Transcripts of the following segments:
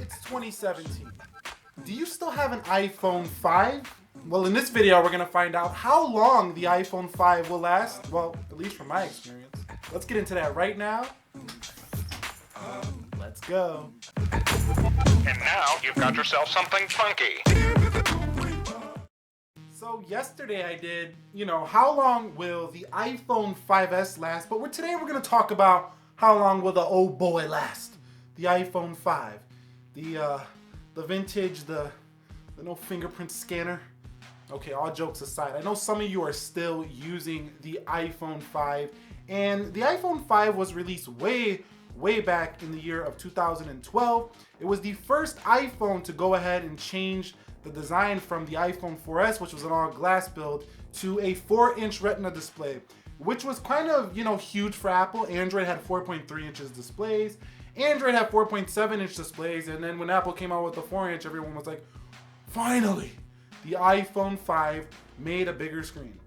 It's 2017. Do you still have an iPhone 5? Well, in this video, we're going to find out how long the iPhone 5 will last. Well, at least from my experience. Let's get into that right now. Let's go. And now you've got yourself something funky. So yesterday I did, how long will the iPhone 5S last? But today we're going to talk about how long will the old boy last? The iPhone 5. The vintage, the no fingerprint scanner. Okay, all jokes aside, I know some of you are still using the iPhone 5, and the iPhone 5 was released way back in the year of 2012. It was the first iPhone to go ahead and change the design from the iPhone 4S, which was an all glass build, to a 4-inch Retina display, which was kind of, huge for Apple. Android had 4.3 inches displays. Android had 4.7-inch displays, and then when Apple came out with the 4-inch, everyone was like, finally, the iPhone 5 made a bigger screen.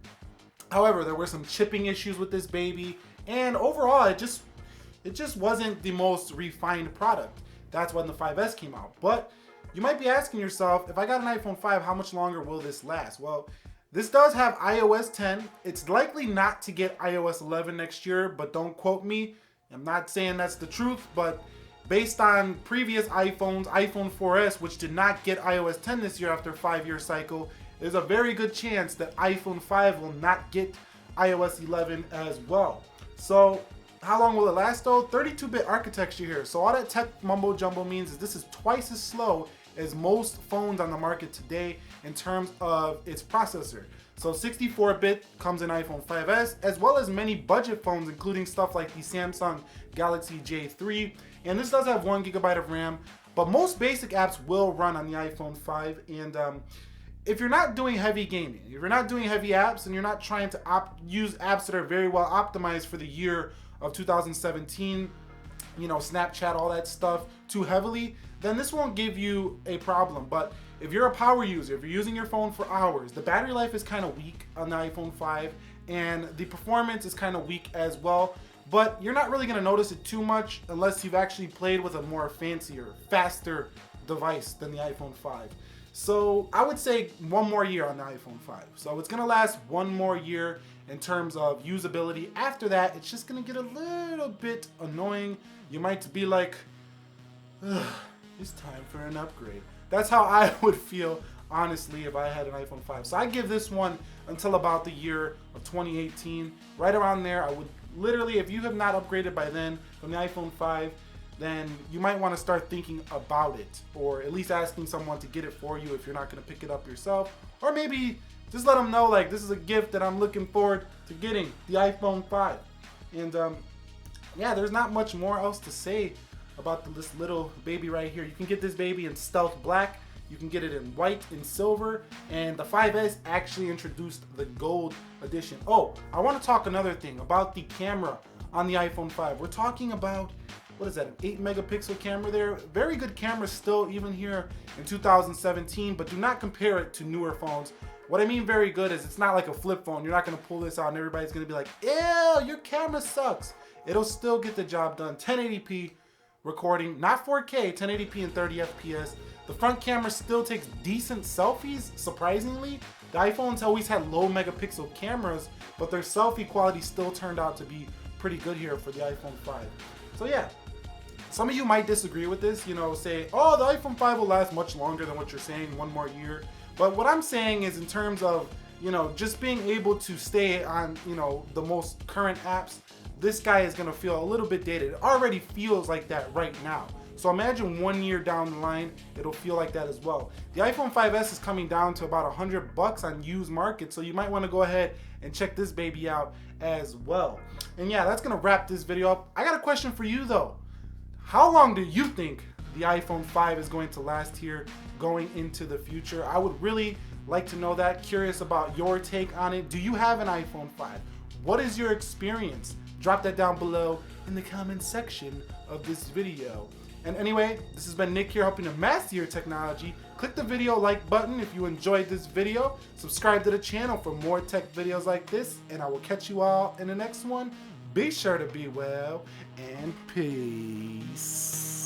However, there were some chipping issues with this baby, and overall, it just wasn't the most refined product. That's when the 5S came out. But you might be asking yourself, if I got an iPhone 5, how much longer will this last? Well, this does have iOS 10. It's likely not to get iOS 11 next year, but don't quote me. I'm not saying that's the truth, but based on previous iPhones, iPhone 4S, which did not get iOS 10 this year after a 5-year cycle, there's a very good chance that iPhone 5 will not get iOS 11 as well. So how long will it last though? 32-bit architecture here. So all that tech mumbo jumbo means is this is twice as slow as most phones on the market today in terms of its processor. So 64-bit comes in iPhone 5S, as well as many budget phones, including stuff like the Samsung Galaxy J3. And this does have 1 GB of RAM, but most basic apps will run on the iPhone 5. And if you're not doing heavy gaming, if you're not doing heavy apps, and you're not trying to use apps that are very well optimized for the year of 2017, Snapchat, all that stuff, too heavily, then this won't give you a problem. But if you're a power user, if you're using your phone for hours, the battery life is kind of weak on the iPhone 5, and the performance is kind of weak as well. But you're not really going to notice it too much unless you've actually played with a more fancier, faster device than the iPhone 5. So I would say 1 more year on the iPhone 5. So it's going to last 1 more year in terms of usability. After that, it's just going to get a little bit annoying. You might be like, it's time for an upgrade. That's how I would feel, honestly, if I had an iPhone 5. So I give this one until about the year of 2018. Right around there, I would literally, if you have not upgraded by then from the iPhone 5, then you might want to start thinking about it, or at least asking someone to get it for you if you're not going to pick it up yourself. Or maybe just let them know, like, this is a gift that I'm looking forward to getting, the iPhone 5. And yeah, there's not much more else to say about this little baby right here. You can get this baby in stealth black, you can get it in white and silver, and the 5S actually introduced the gold edition. Oh, I want to talk another thing about the camera on the iPhone 5. We're talking about, what is that, an 8-megapixel camera there? Very good camera still, even here in 2017, but do not compare it to newer phones. What I mean very good is it's not like a flip phone. You're not going to pull this out and everybody's going to be like, ew, your camera sucks. It'll still get the job done. 1080p recording, not 4K, 1080p and 30 FPS. The front camera still takes decent selfies, surprisingly. The iPhones always had low megapixel cameras, but their selfie quality still turned out to be pretty good here for the iPhone 5. So yeah, some of you might disagree with this, say, oh, the iPhone 5 will last much longer than what you're saying, 1 more year. But what I'm saying is in terms of, just being able to stay on, the most current apps, this guy is going to feel a little bit dated. It already feels like that right now. So imagine 1 year down the line, it'll feel like that as well. The iPhone 5S is coming down to about $100 on used market, so you might want to go ahead and check this baby out as well. And yeah, that's going to wrap this video up. I got a question for you though. How long do you think the iPhone 5 is going to last here going into the future? I would really like to know that. Curious about your take on it. Do you have an iPhone 5? What is your experience? Drop that down below in the comment section of this video. And anyway, this has been Nick here helping to master your technology. Click the video like button if you enjoyed this video. Subscribe to the channel for more tech videos like this, and I will catch you all in the next one. Be sure to be well, and peace.